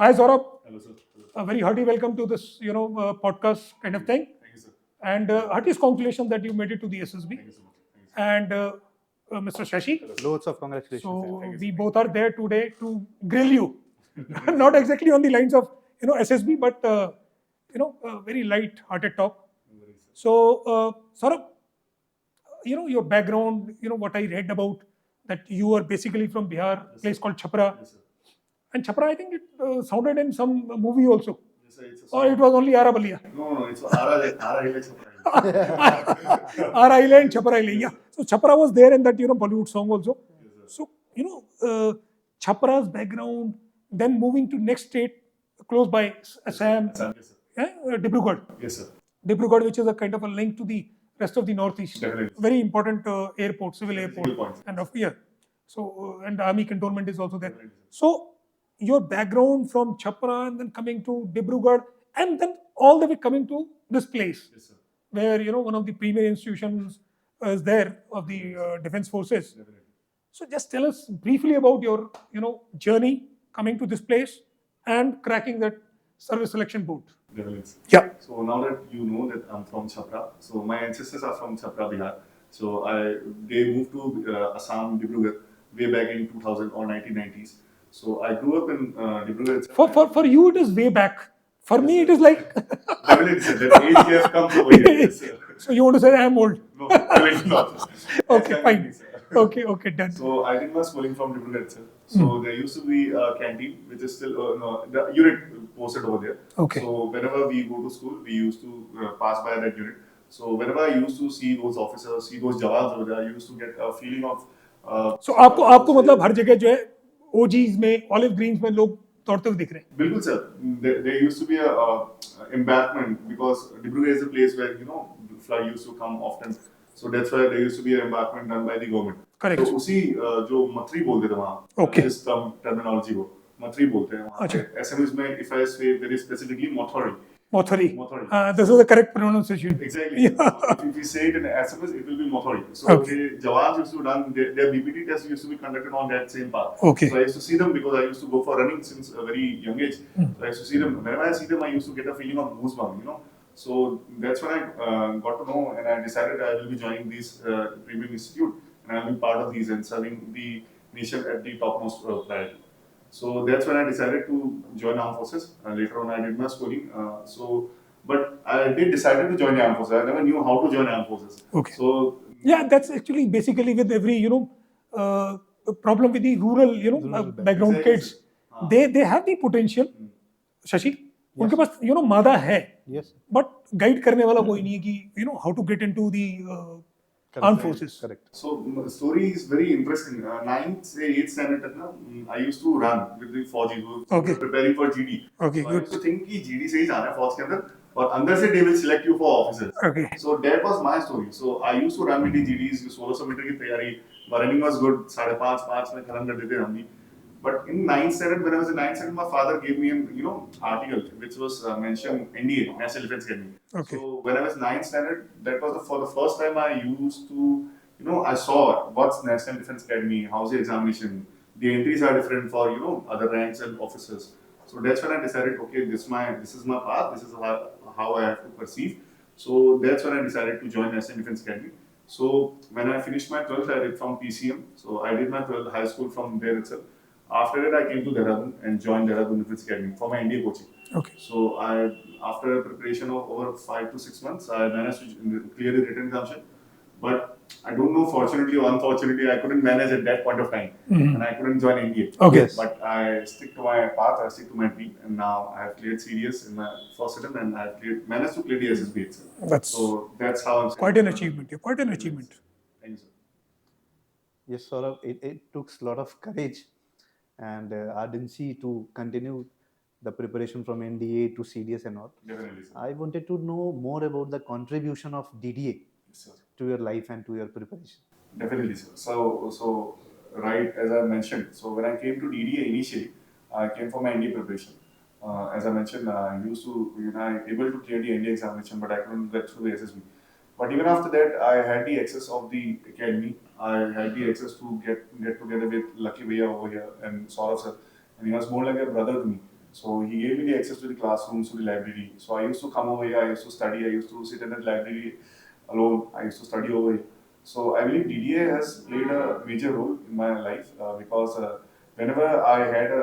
Hi, Saurabh. Hello, sir. Hello. A very hearty welcome to this, podcast kind of thing. Thank you, sir. And heartiest congratulations that you made it to the SSB. Thank you so much. Thank you, sir. And Mr. Shashi. Hello, sir. Loads of congratulations. So Thank you, we sir. both are there today to grill you. Not exactly on the lines of SSB, but a very light-hearted talk. No worries, sir. So Saurabh, your background, what I read about that you are basically from Bihar, Yes, place sir. called Chhapra. Yes, sir. And Chhapra, I think it sounded in some movie also. Yes, sir. It's a Or it was only Arabalia. No, it's Ara Hill Chhapra. Our Island, Chhapra Island. Yeah. So Chhapra was there in that Bollywood song also. Yes, sir. So Chhapra's background, then moving to next state close by Assam, Yes, sir. Dibrugarh. Yes, sir. Dibrugarh, which is a kind of a link to the rest of the northeast. Definitely. Very important airport, civil airport. Single point. And so and army cantonment is also there. Definitely, sir. So your background from Chhapra and then coming to Dibrugarh and then all the way coming to this place Yes, sir. where one of the premier institutions is there of the defense forces. Definitely. So just tell us briefly about your journey coming to this place and cracking that service selection board. Definitely, sir. Yeah. So now that you know that I'm from Chhapra, so my ancestors are from Chhapra, Bihar. So they moved to Assam, Dibrugarh, way back in 2000 or 1990s. So I grew up in Dibrugarh. For you it is way back. For me it is like Definitely, sir. That age gap comes over here. Yes, sir. so you want to say I am old. No, definitely not. Okay, fine. Definitely, sir. Okay, done. So I did my schooling from Dibrugarh itself. So there used to be a canteen, which is still the unit posted over there. Okay. So whenever we go to school, we used to pass by that unit. So whenever I used to see those officers, see those jawans over there, I used to get a feeling of. So आपको मतलब हर जगह जो है OGs में olive greens में लोग दौड़ते हुए दिख रहे हैं. Bilkul, sir. There used to be a embankment because Dibrugarh is a place where flood used to come often. So that's why there used to be an embankment done by the government. Correct. तो उसी जो मथरी बोलते थे वहाँ. Okay. इस terminology को मथरी बोलते हैं वहाँ. अच्छा. SMS में if I say very specifically Mothori. Mothori. Mothori. This is the correct pronunciation. Exactly. Yeah. So if you say it in SMS, it will be Mothori. So Okay. the jawans used to run, their BPT tests used to be conducted on that same path. Okay. So I used to see them because I used to go for running since a very young age. So I used to see them. Whenever I see them, I used to get a feeling of goosebumps, So that's when I got to know and I decided I will be joining this premium institute and I will be part of these and serving the nation at the topmost priority. So that's when I decided to join armed forces. Later on, I did my schooling. But I did decided to join the armed forces. I never knew how to join armed forces. Okay. So Yeah, that's actually basically with every problem with the rural background Exactly, kids. sir. हाँ. They have the potential. Shashi, उनके पास मादा है. Yes. But guide करने वाला कोई नहीं है कि how to get into the armed forces. Correct. So story is very interesting. 9th से 8th standard तक ना I used to run with the Fauji who Okay. preparing for GD. Okay, So I good. used to think कि GD से ही जाना है फौज के अंदर और अंदर से they will select you for officers. Okay. So that was my story. So I used to run with the GDs, 1600 metre की तैयारी. My running was good. 5:30 में खत्म कर देते हम भी. But in 9th standard, when I was in 9th standard, my father gave me an article which was mentioned NDA, National Defense Academy. Okay. So when I was 9th standard, that was for the first time I used to, I saw what's National Defense Academy, how's the examination, the entries are different for other ranks and officers. So that's when I decided, okay, this is my path, this is how I have to perceive. So that's when I decided to join National Defense Academy. So when I finished my 12th, I did from PCM. So I did my 12th high school from there itself. After that, I came to Dehradun and joined Dehradun Defense Academy for my NDA coaching. Okay. So after a preparation of over 5 to 6 months, I managed to clear the written examination. But I don't know, fortunately or unfortunately, I couldn't manage at that point of time. Mm-hmm. And I couldn't join NDA. Okay. Yes. But I stick to my path, I stick to my dream. And now I have cleared CDS in my first attempt and I have managed to clear the SSB itself. So that's how I'm quite an achievement. Yeah, quite an achievement. Thank you, sir. Yes, Saurav, it took a lot of courage and urgency to continue the preparation from NDA to CDS and all. Definitely, sir. I wanted to know more about the contribution of DDA Yes, sir. to your life and to your preparation. Definitely, sir. So right, as I mentioned, so when I came to DDA initially, I came for my NDA preparation. As I mentioned, I used to, able to clear the NDA examination, but I couldn't get through the SSB. But even after that, I had the access of the academy. I had the access to get together with Lucky Bhaiya over here and Saurav sir. And he was more like a brother to me. So he gave me the access to the classrooms, to the library. So I used to come over here, I used to study, I used to sit in the library alone, I used to study over here. So I believe DDA has played a major role in my life because whenever I had a,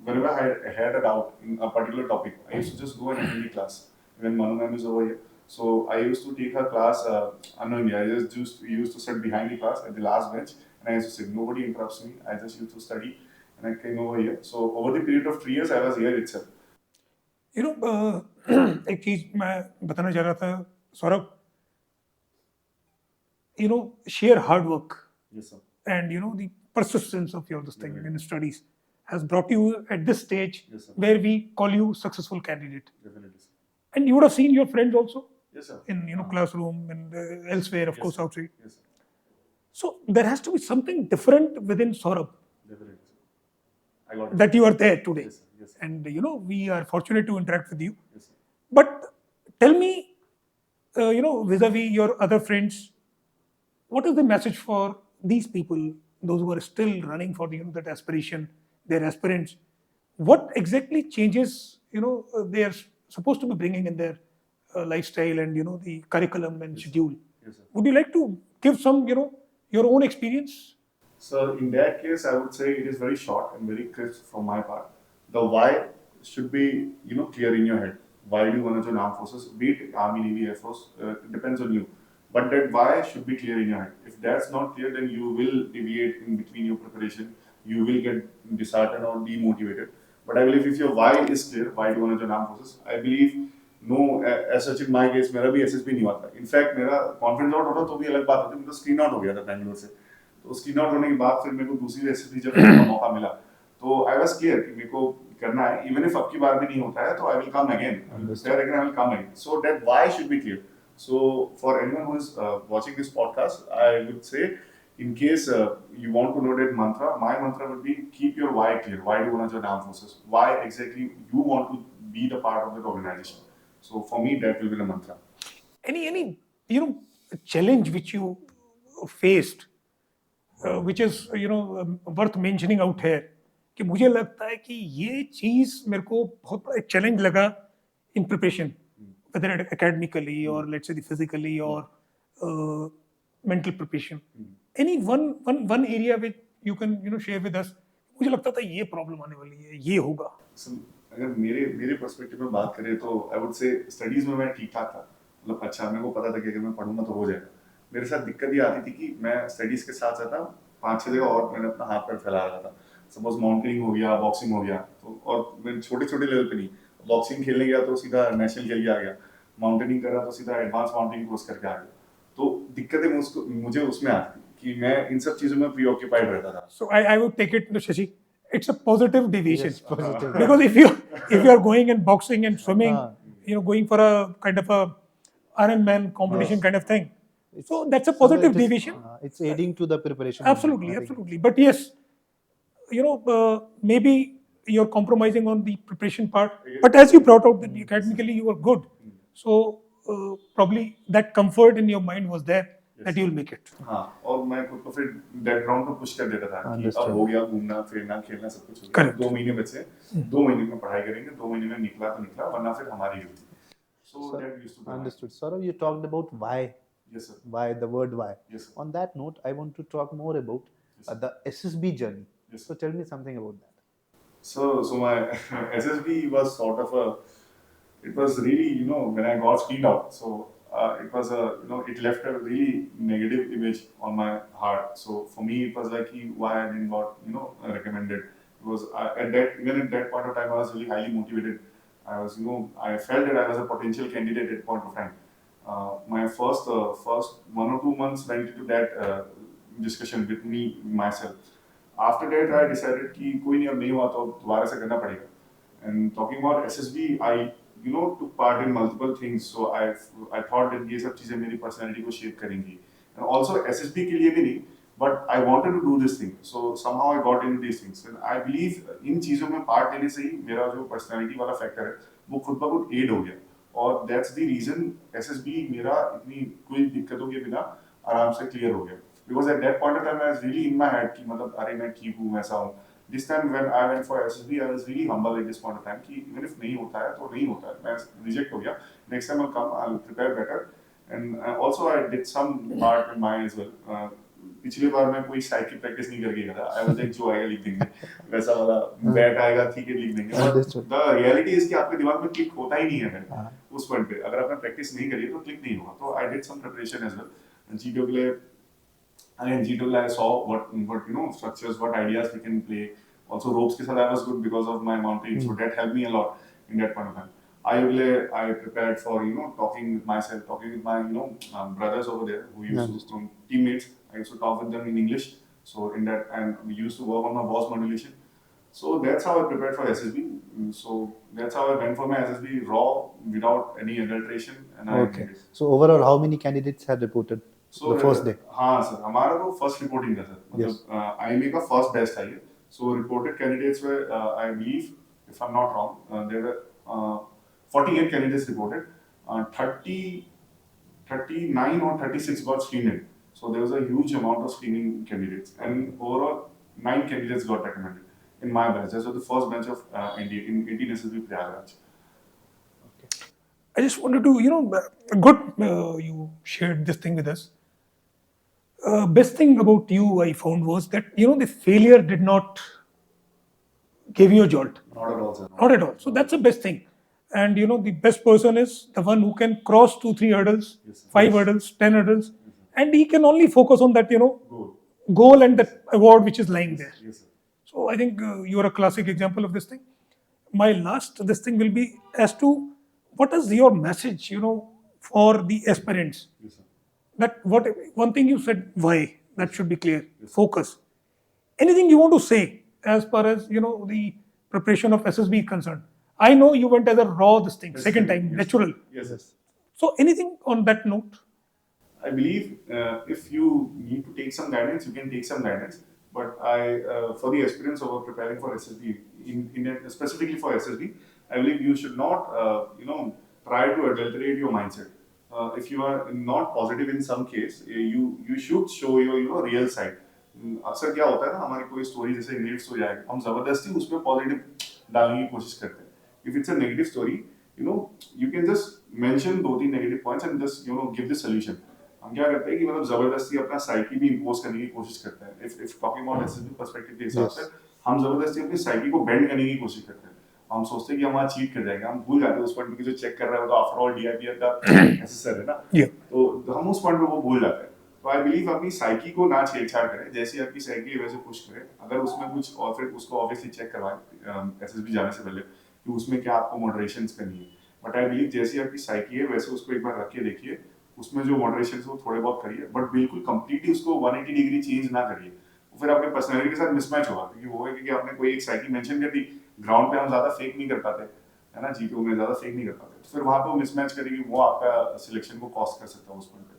whenever I had a doubt in a particular topic, I used to just go and attend the class. When Manu ma'am is over here, so I used to take her class unknowingly. I just used to sit behind the class at the last bench, and I used to sit. Nobody interrupts me. I just used to study, and I came over here. So over the period of 3 years, I was here itself. You know, एक चीज मैं बताना चाह रहा था Saurabh, you know, sheer hard work Yes, sir. and you know the persistence of your this thing in studies has brought you at this stage Yes, sir. where we call you successful candidate. Definitely, sir. And you would have seen your friends also Yes, sir. in classroom and elsewhere, of Yes, course, sir. outside. Yes, sir. So there has to be something different within Saurabh Definitely, sir. I got it. that you are there today. Yes, sir. Yes, sir. And you know, we are fortunate to interact with you. Yes, sir. But tell me, you know, vis-a-vis your other friends, what is the message for these people, those who are still running for the, you know, that aspiration, their aspirants? What exactly changes, you know, they are supposed to be bringing in their lifestyle and you know the curriculum and schedule? Yes, sir. Would you like to give some, you know, your own experience? So in that case, I would say it is very short and very crisp from my part. The why should be, clear in your head. Why do you want to join armed forces? Be it Army, Navy, Air Force, it depends on you. But that why should be clear in your head. If that's not clear, then you will deviate in between your preparation. You will get disheartened or demotivated. But I believe if your why is clear, why do you want to join armed forces? I believe no, as such in my case, मेरा भी SSB नहीं हुआ था. In fact, मेरा confidence out होता तो भी अलग बात होती. मेरा screen out हो गया था बैंगलोर से. तो स्क्रीन आउट होने के बाद फिर मेरे को दूसरी एसएसबी जब करने का मौका मिला तो आई वाज क्लियर कि मेरे को करना है इवन इफ अब की बार भी नहीं होता है तो I will come again there again I will come again so that why should be clear so for anyone who is watching this podcast I would say in case you want to know that mantra, my mantra would be keep your why clear. Why do you want to join armed forces? Why exactly you want to be the part of that organization? So for me, that will be the mantra. Any you know challenge which you faced, which is worth mentioning out here, कि मुझे लगता है कि ये चीज मेरे को बहुत बड़ा चैलेंज लगा in preparation, whether academically or let's say physically or mental preparation. Any one area which you can share with us? मुझे लगता था ये प्रॉब्लम आने वाली है, ये होगा. अगर मेरे पर्सपेक्टिव में बात करें तो आई वुड से स्टडीज में मैं ठीक ठाक था. मतलब अच्छा मेरे को पता था कि अगर मैं पढ़ूंगा तो हो जाएगा. मेरे साथ दिक्कत ये आती थी कि मैं स्टडीज के साथ साथ 5-6 जगह और मैंने अपना हाथ पैर फैला रहा था. सपोज माउंटेनिंग हो गया, बॉक्सिंग हो गया, तो और मैं छोटे लेवल पे नहीं. बॉक्सिंग खेलने गया तो सीधा नेशनल खेल के आ गया. माउंटेनिंग करा तो सीधा एडवांस माउंटेनिंग कोर्स करके आ गया. तो दिक्कतें मुझे उसमें आती थी कि मैं इन सब चीजों में प्रीऑक्यूपाइड रहता था. So I would take it, Shashi, it's a positive deviation. Yes, positive. Because if you are going and boxing and swimming, going for a kind of a Ironman competition kind of thing, so that's a positive deviation. It's aiding to the preparation. Absolutely. But yes, maybe you're compromising on the preparation part. But as you brought out that academically you were good, so probably that comfort in your mind was there that you'll make it. हाँ, और मैं खुद को फिर background पे push कर देता था कि अब हो गया, घूमना फिरना खेलना सब कुछ हो गया. Correct. 2 महीने बचे, 2 महीने में पढ़ाई करेंगे, 2 महीने में निकला तो निकला, वरना फिर हमारी duty. So that used to be Understood. Saurav, you talked about why. Yes, sir. Why, the word why. Yes, sir. On that note, I want to talk more about the SSB journey. Yes, So tell me something about that. So my SSB was sort of it was really, when I got screened out, so it was it left a really negative image on my heart. So for me, it was like why I didn't got, recommended. Because even at that point of time, I was really highly motivated. I was, I felt that I was a potential candidate at point of time. My first 1 or 2 months went into that discussion with me myself. After that, I decided कि कोई नहीं, अब नहीं हुआ तो दोबारा से करना पड़ेगा. And talking about SSB, I took part in multiple things. So I thought that ये सब चीजें मेरी personality को shape करेंगी. And also SSB के लिए भी नहीं, but I wanted to do this thing. So somehow I got into these things. And I believe इन चीजों में part लेने से ही मेरा जो personality वाला factor है, वो खुद ब खुद aid हो गया. और that's the reason SSB मेरा इतनी कोई दिक्कतों के बिना आराम से clear हो गया. Because at that point of time I was really in my head कि मतलब अरे मैं ठीक हूँ, ऐसा हूँ. This time when I went for SSB, I was really humble at this point of time कि even if नहीं होता है तो नहीं होता है, मैं reject हो गया. Next time I'll come, I'll prepare better. And also I did some part in mine as well. पिछली बार मैं कोई साइड की प्रैक्टिस नहीं करके गया था. I was like जो आएगा लिख देंगे. वैसा वाला बैट आएगा ठीक है लिख देंगे. But the reality is कि आपके दिमाग में क्लिक होता ही नहीं है उस पॉइंट पे. अगर आपने प्रैक्टिस नहीं करी तो क्लिक नहीं होगा. तो I did some preparation as well. GTO के लिए again GTO I saw what you know structures, what ideas we can play. Also ropes के साथ I was good because of my mounting, so that helped me a lot in that point of time. I prepared for talking with myself, talking with my brothers over there who used to teammates. I used to talk with them in English. So in that, and we used to work on my boss modulation. So that's how I prepared for SSB. So that's how I went for my SSB raw without any adulteration. And Okay. So overall, how many candidates had reported the first day? हाँ sir, हमारा तो first reporting था sir. मतलब IMA का first batch था ये. So reported candidates were, I believe, if I'm not wrong, there were 48 candidates reported. 39 or 36 got screened in. So there was a huge amount of screening candidates, and overall 9 candidates got recommended in my batch. That was the first batch of NDA in SSB Prayagraj. I just wanted to, good you shared this thing with us. Best thing about you I found was that, the failure did not give you a jolt. Not at all, sir. Not at all. So that's the best thing. And, the best person is the one who can cross 2-3 hurdles, 5 hurdles, 10 hurdles, and he can only focus on that, goal and that award which is lying there. Yes, sir. So I think you are a classic example of this thing. My last this thing will be as to what is your message, for the aspirants. Yes, sir. That one thing you said, why, that should be clear. Focus. Anything you want to say as far as the preparation of SSB is concerned? I know you went as a raw this thing, second time, natural. Yes. So anything on that note? I believe if you need to take some guidance, you can take some guidance. But for the aspirants who are preparing for SSB, specifically for SSB, I believe you should not, try to adulterate your mindset. If you are not positive in some case, you should show your real side. अक्सर क्या होता है ना, हमारी कोई story जैसे negative story आएगी, हम जबरदस्ती उसमें पॉजिटिव डालने की कोशिश करते हैं. If it's a negative story, you can just mention 2-3 negative points and just give the solution. हम क्या करते हैं कि मतलब जबरदस्ती अपना साइकी भी इम्पोज करने की कोशिश करते हैं. If talking about SSB perspective के हिसाब से हम जबरदस्ती अपनी साइकी को बेंड करने की कोशिश करते हैं. हम सोचते हैं कि हम वहाँ चीट कर जाएंगे, हम भूल जाते हैं उस पॉइंट पे जो चेक कर रहा है वो तो आफ्टर ऑल DIPR का एसेसर है ना. तो हम उस पॉइंट पे वो भूल जाते हैं. तो आई बिलीव अपनी साइकी को ना छेड़छाड़ करें, जैसी आपकी साइकी है वैसे पुश करें. अगर उसमें कुछ और फिर उसको ऑब्वियसली चेक करवाएं SSB जाने से पहले कि उसमें क्या आपको मॉडरेशंस करनी है. बट आई बिलीव जैसी आपकी साइकी है वैसे उसको एक बार रख के देखिए, उसमें जो मॉडरेशंस वो थोड़े बहुत करिए, बट बिल्कुल कंप्लीटली उसको 180 डिग्री चेंज ना करिए. फिर आपके पर्सनैलिटी के साथ मिसमैच होगा, क्योंकि वो है कि आपने कोई एक साइकी मेंशन कर दी, ग्राउंड पे हम ज्यादा फेक नहीं कर पाते है ना, GTO में ज्यादा फेक नहीं कर पाते, तो फिर वहाँ पे वो मिसमैच करेगी, वो आपका सिलेक्शन को कॉस्ट कर सकता है उस पॉइंट पे.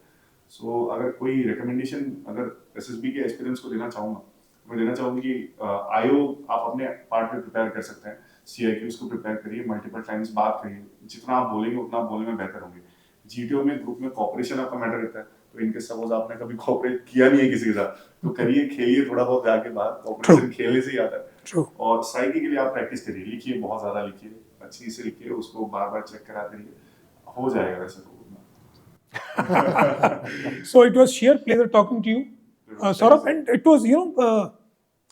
सो अगर कोई रिकमेंडेशन अगर SSB के एक्सपीरियंस को देना चाहूँगा, मैं देना चाहूँगी कि IO आप अपने पार्ट में प्रिपेयर कर सकते हैं. CIQs को प्रिपेयर करिए, मल्टीपल टाइम्स बात करिए, जितना आप बोलेंगे उतना आप बोलने में बेहतर होंगे. GTO में ग्रुप में कॉपरेशन आपका मैटर करता है. तो इनके सपोज आपने कभी कॉपरेट किया नहीं है किसी के साथ, तो करिए, खेलिए थोड़ा बहुत जाके बाहर, कॉपरेशन खेलने से ही आता है. और साइकी के लिए आप प्रैक्टिस करिए, लिखिए, बहुत ज्यादा लिखिए, अच्छी से लिखिए, उसको बार बार चेक कराते रहिए, हो जाएगा वैसे तो. So it was sheer pleasure talking to you, Saurav, and it was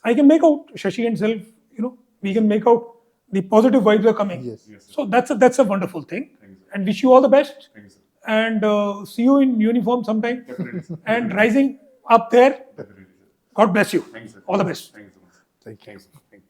I can make out Shashi and self, we can make out the positive vibes are coming. Yes. So that's a wonderful thing. And wish you all the best. Thank you, sir. And see you in uniform sometime. Definitely, sir. And rising up there. Definitely, sir. God bless you. Thank you, sir. All the best. Thank you so much. Thank you. Thank you.